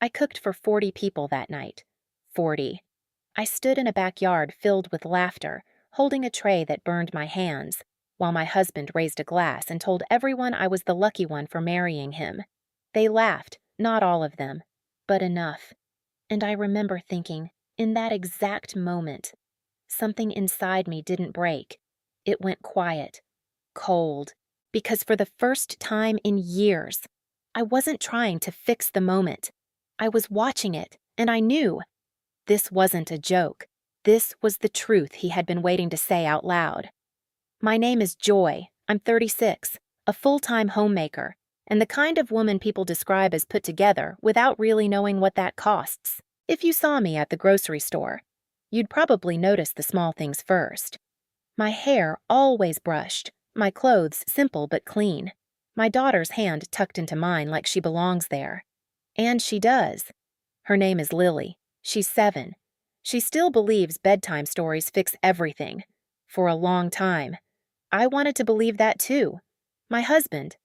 I cooked for 40 people that night. 40. I stood in a backyard filled with laughter, holding a tray that burned my hands, while my husband raised a glass and told everyone I was the lucky one for marrying him. They laughed, not all of them, but enough. And I remember thinking, in that exact moment, something inside me didn't break. It went quiet, cold, because for the first time in years, I wasn't trying to fix the moment. I was watching it, and I knew. This wasn't a joke. This was the truth he had been waiting to say out loud. My name is Joy. I'm 36, a full-time homemaker, and the kind of woman people describe as put together without really knowing what that costs. If you saw me at the grocery store, you'd probably notice the small things first. My hair always brushed, my clothes simple but clean, my daughter's hand tucked into mine like she belongs there. And she does. Her name is Lily. She's 7. She still believes bedtime stories fix everything. For a long time. I wanted to believe that too. My husband,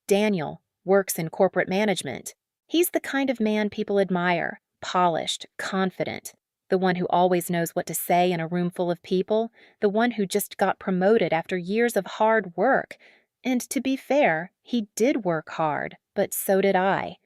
Daniel, works in corporate management. He's the kind of man people admire, polished, confident, the one who always knows what to say in a room full of people, the one who just got promoted after years of hard work. And to be fair, he did work hard, but so did I.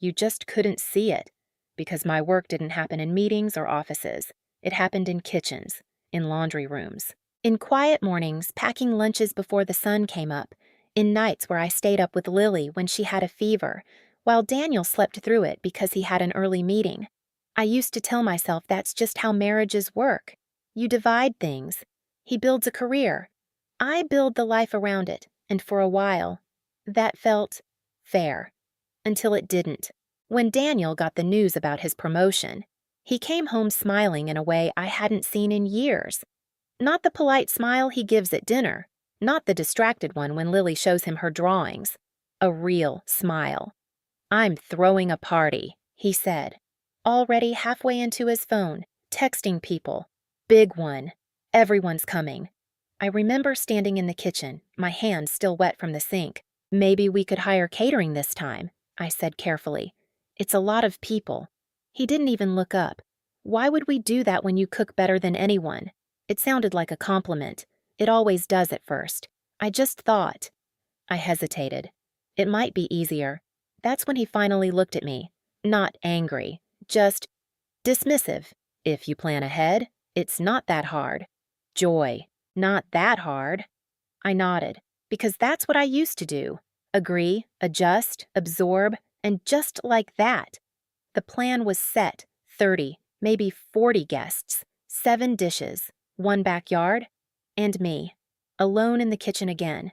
You just couldn't see it, because my work didn't happen in meetings or offices. It happened in kitchens, in laundry rooms, in quiet mornings packing lunches before the sun came up, in nights where I stayed up with Lily when she had a fever, while Daniel slept through it because he had an early meeting. I used to tell myself that's just how marriages work. You divide things. He builds a career. I build the life around it, and for a while, that felt fair. Until it didn't. When Daniel got the news about his promotion, he came home smiling in a way I hadn't seen in years. Not the polite smile he gives at dinner, not the distracted one when Lily shows him her drawings. A real smile. "I'm throwing a party," he said, already halfway into his phone, texting people. "Big one. Everyone's coming." I remember standing in the kitchen, my hands still wet from the sink. "Maybe we could hire catering this time," I said carefully. "It's a lot of people." He didn't even look up. "Why would we do that when you cook better than anyone?" It sounded like a compliment. It always does at first. I just thought. I hesitated. It might be easier. That's when he finally looked at me. Not angry, just dismissive. "If you plan ahead, it's not that hard." "Joy, not that hard." I nodded, because that's what I used to do. Agree, adjust, absorb, and just like that. The plan was set. 30, maybe 40 guests, 7 dishes, 1 backyard, and me, alone in the kitchen again.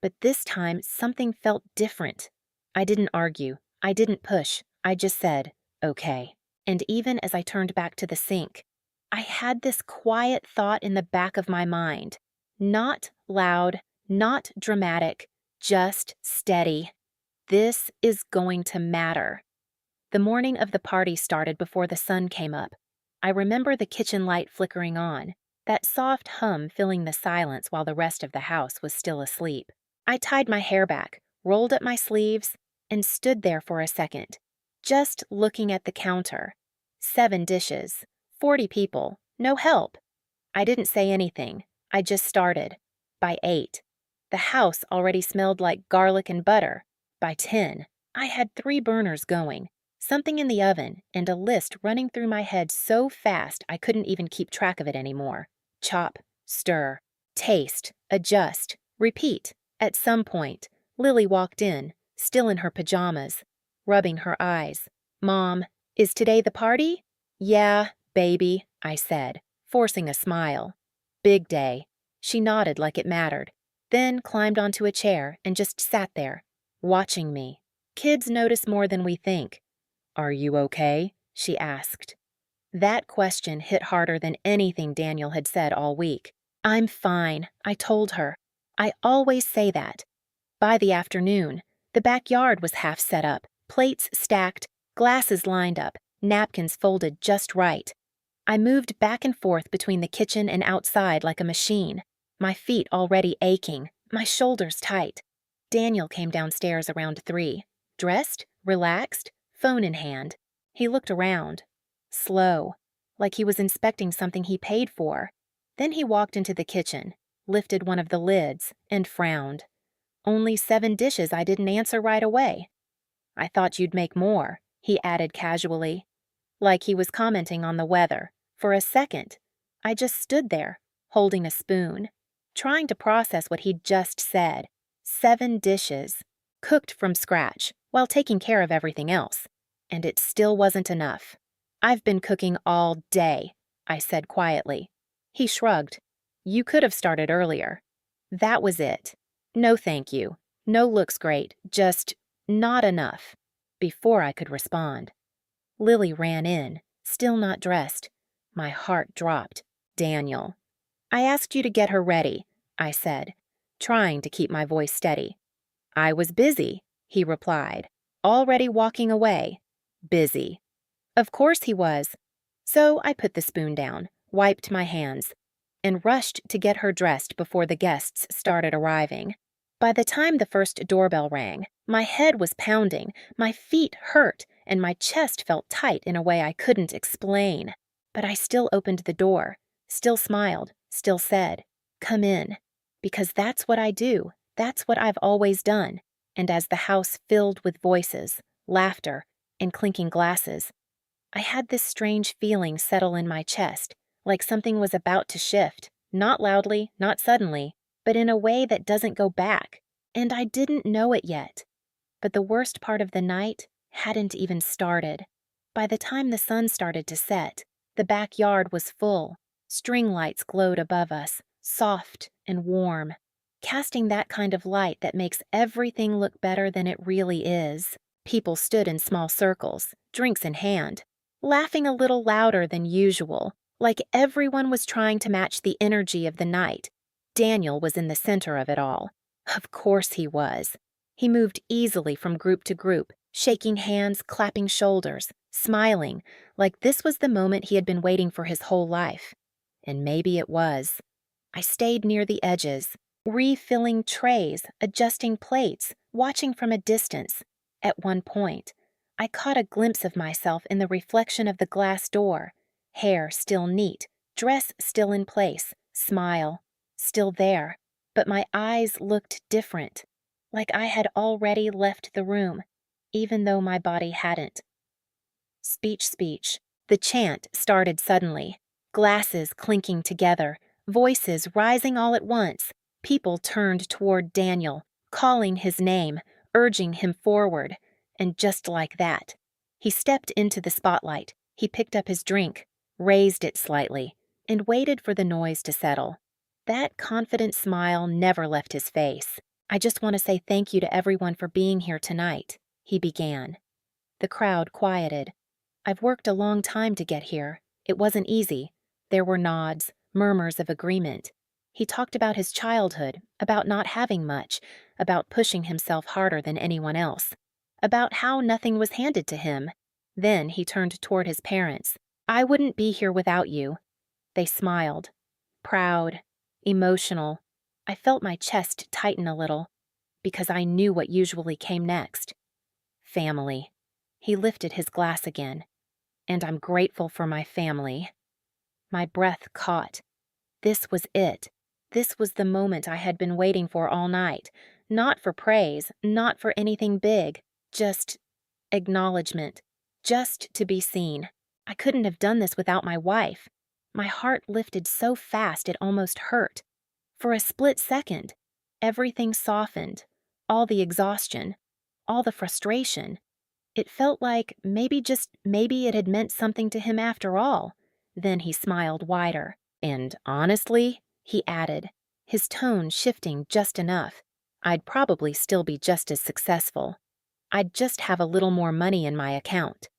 But this time, something felt different. I didn't argue. I didn't push. I just said, "Okay." And even as I turned back to the sink, I had this quiet thought in the back of my mind. Not loud, not dramatic, just steady. This is going to matter. The morning of the party started before the sun came up. I remember the kitchen light flickering on, that soft hum filling the silence while the rest of the house was still asleep. I tied my hair back, rolled up my sleeves, and stood there for a second, just looking at the counter. 7 dishes, 40 people, no help. I didn't say anything. I just started. By 8, the house already smelled like garlic and butter. By 10, I had 3 burners going, something in the oven, and a list running through my head so fast I couldn't even keep track of it anymore. Chop, stir, taste, adjust, repeat. At some point, Lily walked in, still in her pajamas, rubbing her eyes. "Mom, is today the party?" "Yeah, baby," I said, forcing a smile. "Big day." She nodded like it mattered, then climbed onto a chair and just sat there, watching me. Kids notice more than we think. "Are you okay?" she asked. That question hit harder than anything Daniel had said all week. "I'm fine," I told her. I always say that. By the afternoon, the backyard was half set up, plates stacked, glasses lined up, napkins folded just right. I moved back and forth between the kitchen and outside like a machine, my feet already aching, my shoulders tight. Daniel came downstairs around 3, dressed, relaxed, phone in hand. He looked around, slow, like he was inspecting something he paid for. Then he walked into the kitchen, lifted one of the lids, and frowned. "Only 7 dishes I didn't answer right away." "I thought you'd make more," he added casually, like he was commenting on the weather. For a second, I just stood there, holding a spoon, trying to process what he'd just said. 7 dishes, cooked from scratch, while taking care of everything else. And it still wasn't enough. "I've been cooking all day," I said quietly. He shrugged. "You could have started earlier." That was it. "No thank you. No looks great, just not enough." Before I could respond, Lily ran in, still not dressed. My heart dropped. "Daniel." "I asked you to get her ready," I said, trying to keep my voice steady. "I was busy," he replied, already walking away. Busy. Of course he was. So I put the spoon down, wiped my hands, and rushed to get her dressed before the guests started arriving. By the time the first doorbell rang, my head was pounding, my feet hurt, and my chest felt tight in a way I couldn't explain. But I still opened the door, still smiled, still said, "Come in." Because that's what I do, that's what I've always done. And as the house filled with voices, laughter, and clinking glasses, I had this strange feeling settle in my chest, like something was about to shift, not loudly, not suddenly, but in a way that doesn't go back. And I didn't know it yet. But the worst part of the night hadn't even started. By the time the sun started to set, the backyard was full. String lights glowed above us, soft and warm, casting that kind of light that makes everything look better than it really is. People stood in small circles, drinks in hand, laughing a little louder than usual, like everyone was trying to match the energy of the night. Daniel was in the center of it all. Of course he was. He moved easily from group to group, shaking hands, clapping shoulders, smiling, like this was the moment he had been waiting for his whole life. And maybe it was. I stayed near the edges, refilling trays, adjusting plates, watching from a distance. At one point, I caught a glimpse of myself in the reflection of the glass door. Hair still neat, dress still in place, smile still there. But my eyes looked different, like I had already left the room, even though my body hadn't. Speech, speech. The chant started suddenly. Glasses clinking together, voices rising all at once. People turned toward Daniel, calling his name, urging him forward. And just like that, he stepped into the spotlight. He picked up his drink, raised it slightly, and waited for the noise to settle. That confident smile never left his face. "I just want to say thank you to everyone for being here tonight," he began. The crowd quieted. "I've worked a long time to get here. It wasn't easy." There were nods, murmurs of agreement. He talked about his childhood, about not having much, about pushing himself harder than anyone else, about how nothing was handed to him. Then he turned toward his parents. "I wouldn't be here without you." They smiled. Proud, emotional. I felt my chest tighten a little, because I knew what usually came next. Family. He lifted his glass again. "And I'm grateful for my family." My breath caught. This was it. This was the moment I had been waiting for all night. Not for praise, not for anything big, just acknowledgement, just to be seen. I couldn't have done this without my wife. My heart lifted so fast it almost hurt. For a split second, everything softened, all the exhaustion, all the frustration. It felt like just maybe it had meant something to him after all. Then he smiled wider. "And honestly," he added, his tone shifting just enough, "I'd probably still be just as successful. I'd just have a little more money in my account."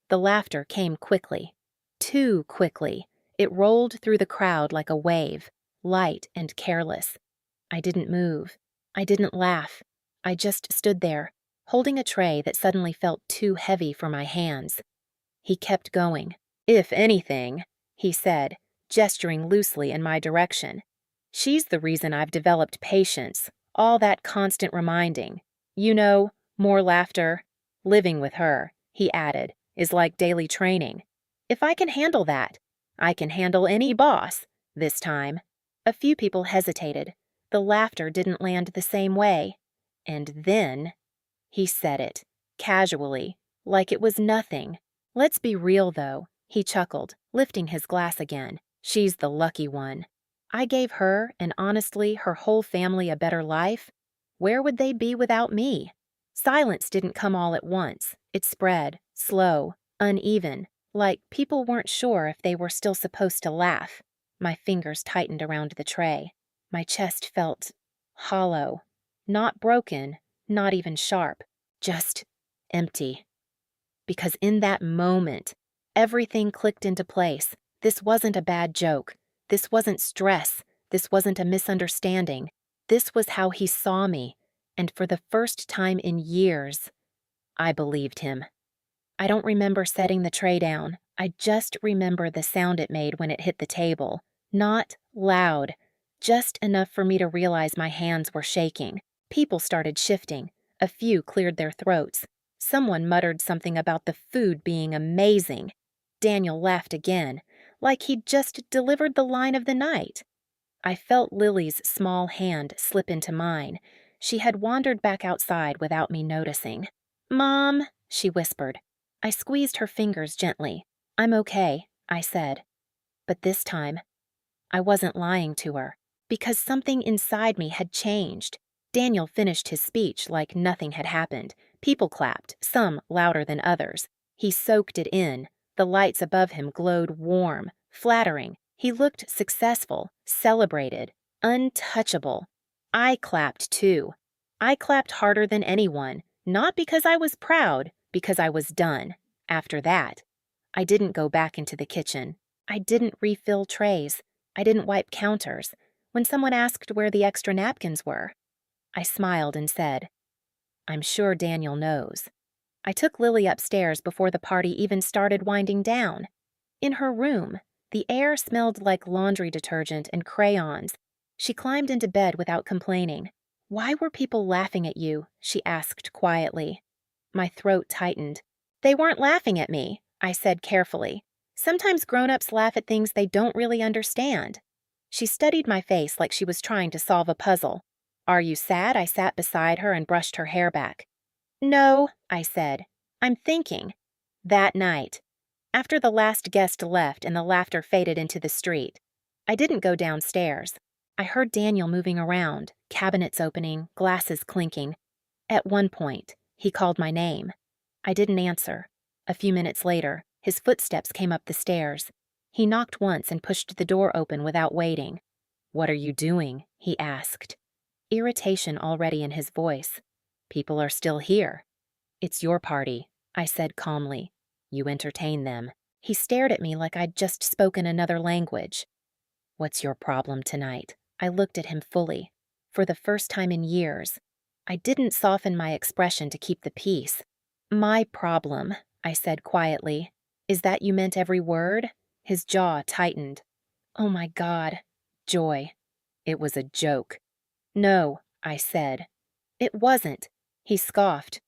The laughter came quickly. Too quickly. It rolled through the crowd like a wave, light and careless. I didn't move. I didn't laugh. I just stood there, holding a tray that suddenly felt too heavy for my hands. He kept going. "If anything," he said, gesturing loosely in my direction, "she's the reason I've developed patience, all that constant reminding. You know, more laughter. Living with her," he added, is like daily training. If I can handle that, I can handle any boss, this time." A few people hesitated. The laughter didn't land the same way. And then he said it, casually, like it was nothing. "Let's be real, though," he chuckled, lifting his glass again. "She's the lucky one. I gave her, and honestly, her whole family a better life. Where would they be without me?" Silence didn't come all at once. It spread, slow, uneven, like people weren't sure if they were still supposed to laugh. My fingers tightened around the tray. My chest felt hollow. Not broken, not even sharp. Just empty. Because in that moment, everything clicked into place. This wasn't a bad joke. This wasn't stress. This wasn't a misunderstanding. This was how he saw me. And for the first time in years, I believed him. I don't remember setting the tray down. I just remember the sound it made when it hit the table. Not loud, just enough for me to realize my hands were shaking. People started shifting. A few cleared their throats. Someone muttered something about the food being amazing. Daniel laughed again, like he'd just delivered the line of the night. I felt Lily's small hand slip into mine. She had wandered back outside without me noticing. "Mom," she whispered. I squeezed her fingers gently. "I'm okay," I said. But this time, I wasn't lying to her, because something inside me had changed. Daniel finished his speech like nothing had happened. People clapped, some louder than others. He soaked it in. The lights above him glowed warm, flattering. He looked successful, celebrated, untouchable. I clapped too. I clapped harder than anyone, not because I was proud, because I was done. After that, I didn't go back into the kitchen. I didn't refill trays. I didn't wipe counters. When someone asked where the extra napkins were, I smiled and said, "I'm sure Daniel knows." I took Lily upstairs before the party even started winding down. In her room, the air smelled like laundry detergent and crayons. She climbed into bed without complaining. "Why were people laughing at you?" she asked quietly. My throat tightened. "They weren't laughing at me," I said carefully. "Sometimes grown-ups laugh at things they don't really understand." She studied my face like she was trying to solve a puzzle. "Are you sad?" I sat beside her and brushed her hair back. "No," I said. "I'm thinking." That night, after the last guest left and the laughter faded into the street, I didn't go downstairs. I heard Daniel moving around, cabinets opening, glasses clinking. At one point, he called my name. I didn't answer. A few minutes later, his footsteps came up the stairs. He knocked once and pushed the door open without waiting. "What are you doing?" he asked. Irritation already in his voice. "People are still here." "It's your party," I said calmly. "You entertain them." He stared at me like I'd just spoken another language. "What's your problem tonight?" I looked at him fully. For the first time in years, I didn't soften my expression to keep the peace. "My problem," I said quietly, "is that you meant every word?" His jaw tightened. "Oh my God." Joy. "It was a joke." "No," I said. "It wasn't." He scoffed.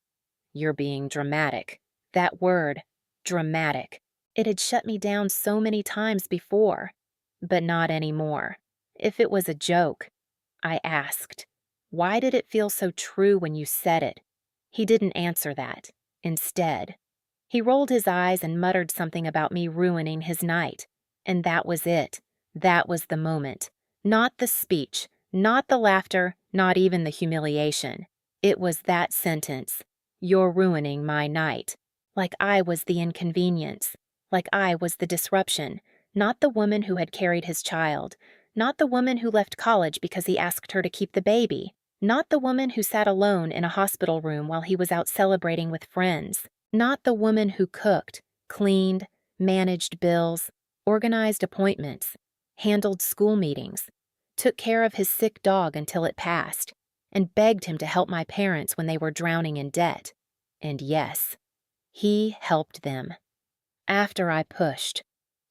"You're being dramatic." That word, dramatic. It had shut me down so many times before, but not anymore. If it was a joke, I asked, why did it feel so true when you said it? He didn't answer that. Instead, he rolled his eyes and muttered something about me ruining his night. And that was it. That was the moment. Not the speech, not the laughter, not even the humiliation. It was that sentence. "You're ruining my night." Like I was the inconvenience. Like I was the disruption. Not the woman who had carried his child. Not the woman who left college because he asked her to keep the baby. Not the woman who sat alone in a hospital room while he was out celebrating with friends. Not the woman who cooked, cleaned, managed bills, organized appointments, handled school meetings, took care of his sick dog until it passed, and begged him to help my parents when they were drowning in debt. And yes, he helped them. After I pushed.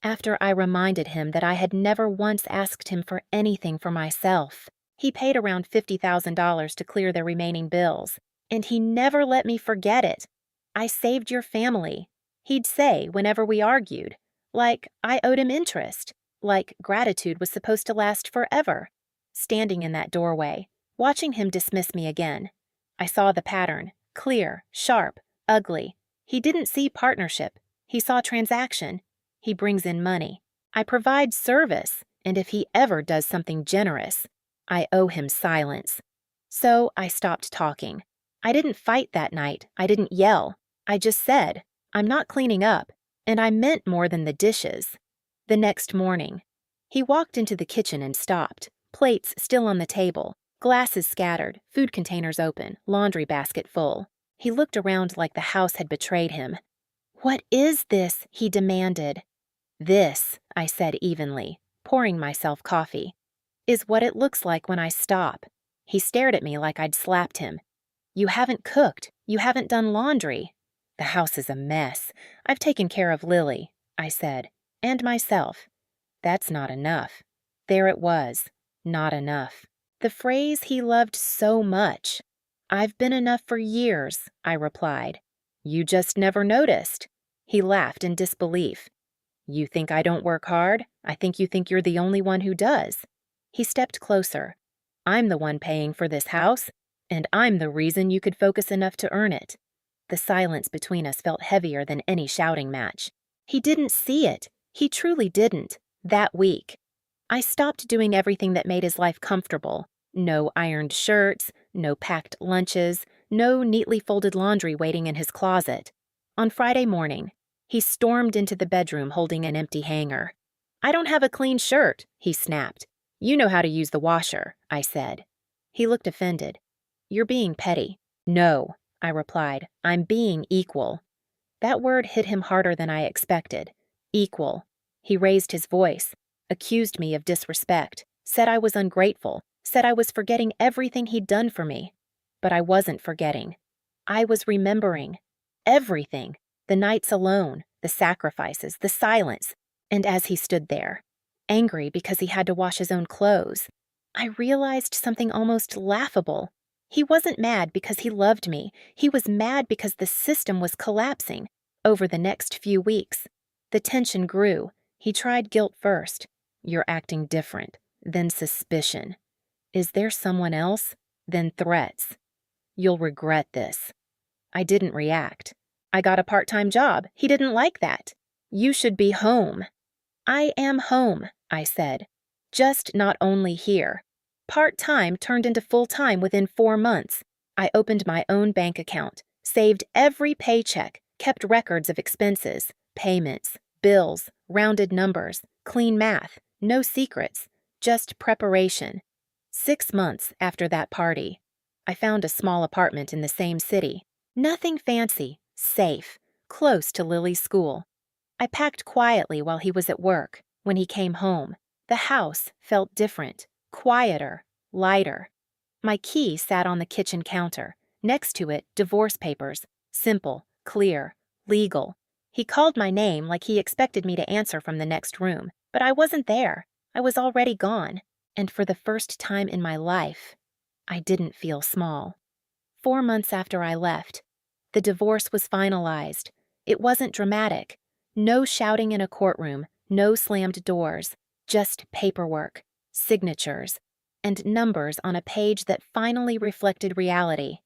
After I reminded him that I had never once asked him for anything for myself. He paid around $50,000 to clear the remaining bills, and he never let me forget it. "I saved your family," He'd say whenever we argued, like I owed him interest, like gratitude was supposed to last forever. Standing in that doorway, watching him dismiss me again, I saw the pattern, clear, sharp, ugly. He didn't see partnership. He saw transaction. He brings in money. I provide service, and if he ever does something generous, I owe him silence. So I stopped talking. I didn't fight that night. I didn't yell. I just said, I'm not cleaning up, and I meant more than the dishes. The next morning, he walked into the kitchen and stopped, plates still on the table, glasses scattered, food containers open, laundry basket full. He looked around like the house had betrayed him. "What is this?" he demanded. "This," I said evenly, pouring myself coffee, "is what it looks like when I stop." He stared at me like I'd slapped him. "You haven't cooked. You haven't done laundry." "The house is a mess. I've taken care of Lily," I said, "and myself." That's not enough. There it was. Not enough. The phrase he loved so much. "I've been enough for years," I replied. "You just never noticed." He laughed in disbelief. "You think I don't work hard? I think you think you're the only one who does." He stepped closer. "I'm the one paying for this house, and I'm the reason you could focus enough to earn it." The silence between us felt heavier than any shouting match. He didn't see it. He truly didn't. That week. I stopped doing everything that made his life comfortable. No ironed shirts, no packed lunches, no neatly folded laundry waiting in his closet. On Friday morning, he stormed into the bedroom holding an empty hanger. "I don't have a clean shirt," he snapped. "You know how to use the washer," I said. He looked offended. "You're being petty." "No," I replied. "I'm being equal." That word hit him harder than I expected. Equal. He raised his voice, accused me of disrespect, said I was ungrateful, said I was forgetting everything he'd done for me. But I wasn't forgetting. I was remembering. Everything. The nights alone, the sacrifices, the silence. And as he stood there, angry because he had to wash his own clothes, I realized something almost laughable. He wasn't mad because he loved me. He was mad because the system was collapsing. Over the next few weeks, the tension grew. He tried guilt first. "You're acting different." Then suspicion. "Is there someone else?" Then threats. "You'll regret this." I didn't react. "I got a part-time job. He didn't like that." "You should be home." "I am home," I said. "Just not only here." Part-time turned into full-time within 4 months. I opened my own bank account, saved every paycheck, kept records of expenses, payments, bills, rounded numbers, clean math, no secrets, just preparation. 6 months after that party, I found a small apartment in the same city. Nothing fancy, safe, close to Lily's school. I packed quietly while he was at work. When he came home, the house felt different, quieter, lighter. My key sat on the kitchen counter. Next to it, divorce papers. Simple, clear, legal. He called my name like he expected me to answer from the next room, but I wasn't there. I was already gone. And for the first time in my life, I didn't feel small. 4 months after I left, the divorce was finalized. It wasn't dramatic. No shouting in a courtroom, no slammed doors, just paperwork, signatures, and numbers on a page that finally reflected reality.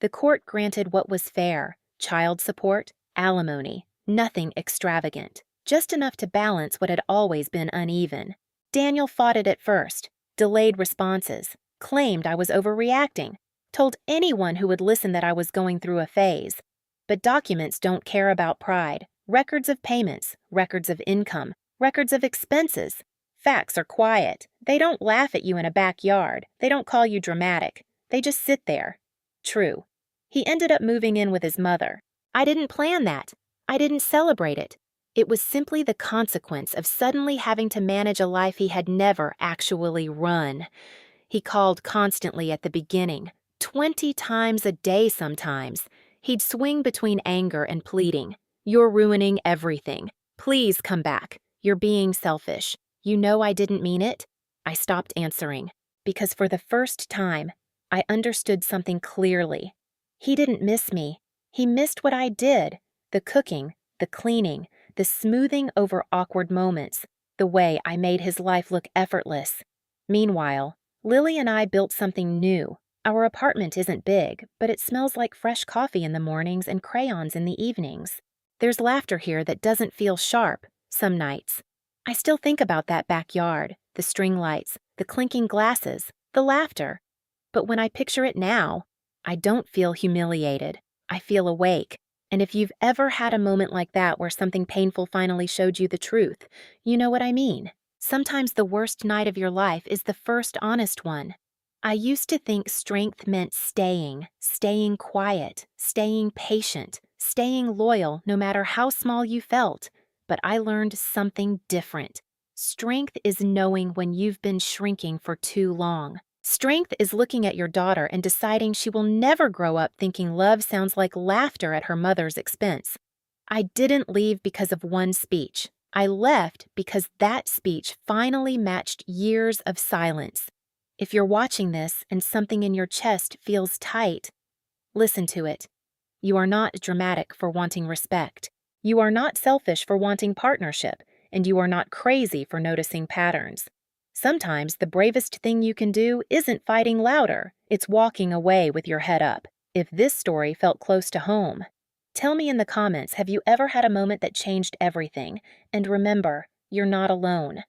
The court granted what was fair: child support, alimony, nothing extravagant, just enough to balance what had always been uneven. Daniel fought it at first, delayed responses, claimed I was overreacting, told anyone who would listen that I was going through a phase. But documents don't care about pride. Records of payments, records of income, records of expenses. Facts are quiet. They don't laugh at you in a backyard. They don't call you dramatic. They just sit there. True. He ended up moving in with his mother. I didn't plan that. I didn't celebrate it. It was simply the consequence of suddenly having to manage a life he had never actually run. He called constantly at the beginning, 20 times a day sometimes. He'd swing between anger and pleading. "You're ruining everything. Please come back. You're being selfish. You know I didn't mean it." I stopped answering, because for the first time, I understood something clearly. He didn't miss me. He missed what I did: the cooking, the cleaning, the smoothing over awkward moments, the way I made his life look effortless. Meanwhile, Lily and I built something new. Our apartment isn't big, but it smells like fresh coffee in the mornings and crayons in the evenings. There's laughter here that doesn't feel sharp, some nights. I still think about that backyard, the string lights, the clinking glasses, the laughter. But when I picture it now, I don't feel humiliated. I feel awake. And if you've ever had a moment like that where something painful finally showed you the truth, you know what I mean. Sometimes the worst night of your life is the first honest one. I used to think strength meant staying quiet, staying patient, staying loyal no matter how small you felt. But I learned something different. Strength is knowing when you've been shrinking for too long. Strength is looking at your daughter and deciding she will never grow up thinking love sounds like laughter at her mother's expense. I didn't leave because of one speech. I left because that speech finally matched years of silence. If you're watching this and something in your chest feels tight, listen to it. You are not dramatic for wanting respect. You are not selfish for wanting partnership, and you are not crazy for noticing patterns. Sometimes the bravest thing you can do isn't fighting louder, it's walking away with your head up. If this story felt close to home, tell me in the comments, have you ever had a moment that changed everything? And remember, you're not alone.